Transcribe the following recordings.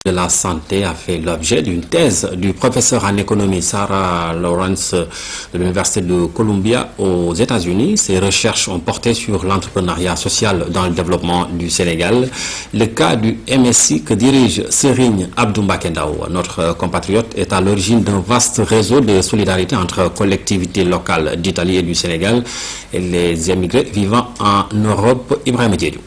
de la santé a fait l'objet d'une thèse du professeur en économie Sarah Lawrence de l'Université de Columbia aux États-Unis. Ses recherches ont porté sur l'entrepreneuriat social dans le développement du Sénégal. Le cas du MSI que dirige Serigne Abdou Mbacké Ndao, notre compatriote, est à l'origine d'un vaste réseau de solidarité entre collectivités locales d'Italie et du Sénégal et les émigrés vivant en Europe. Ibrahima Diédhiou.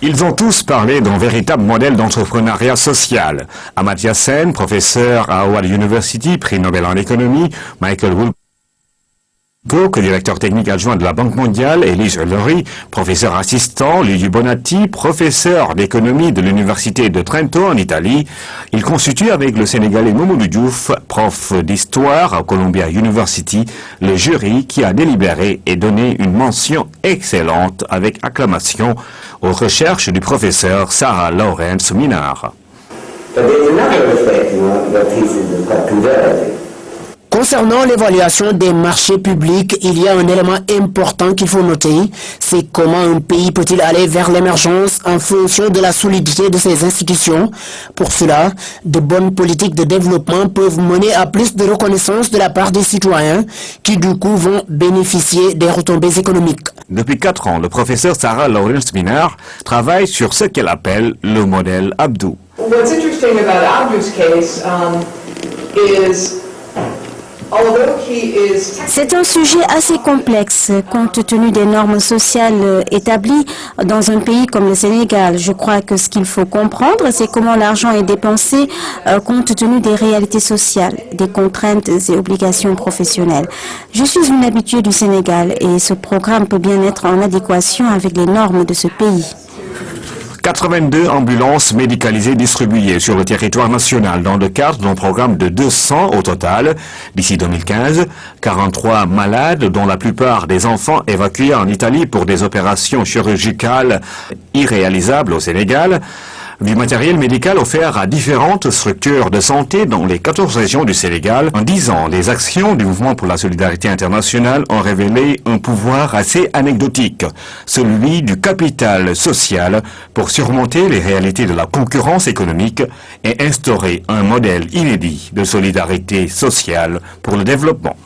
Ils ont tous parlé d'un véritable modèle d'entrepreneuriat social. Amartya Sen, professeur à Howard University, prix Nobel en économie, Michael Woolcock, directeur technique adjoint de la Banque mondiale, Elise Lori, professeur assistant, Luigi Bonatti, professeur d'économie de l'Université de Trento en Italie. Ils constituent avec le Sénégalais Mamadou Diouf, prof d'histoire à Columbia University, le jury qui a délibéré et donné une mention excellente avec acclamation aux recherches du professeur Sarah Lawrence Minard. Concernant l'évaluation des marchés publics, il y a un élément important qu'il faut noter, c'est comment un pays peut-il aller vers l'émergence en fonction de la solidité de ses institutions. Pour cela, de bonnes politiques de développement peuvent mener à plus de reconnaissance de la part des citoyens qui du coup vont bénéficier des retombées économiques. Depuis 4 ans, le professeur Sarah Lawrence Minard travaille sur ce qu'elle appelle le modèle Abdou. What's interesting about Abdou's case is c'est un sujet assez complexe, compte tenu des normes sociales établies dans un pays comme le Sénégal. Je crois que ce qu'il faut comprendre, c'est comment l'argent est dépensé compte tenu des réalités sociales, des contraintes et obligations professionnelles. Je suis une habituée du Sénégal et ce programme peut bien être en adéquation avec les normes de ce pays. 82 ambulances médicalisées distribuées sur le territoire national dans le cadre d'un programme de 200 au total. D'ici 2015, 43 malades, dont la plupart des enfants évacués en Italie pour des opérations chirurgicales irréalisables au Sénégal. Du matériel médical offert à différentes structures de santé dans les 14 régions du Sénégal. En 10 ans, les actions du Mouvement pour la solidarité internationale ont révélé un pouvoir assez anecdotique, celui du capital social pour surmonter les réalités de la concurrence économique et instaurer un modèle inédit de solidarité sociale pour le développement.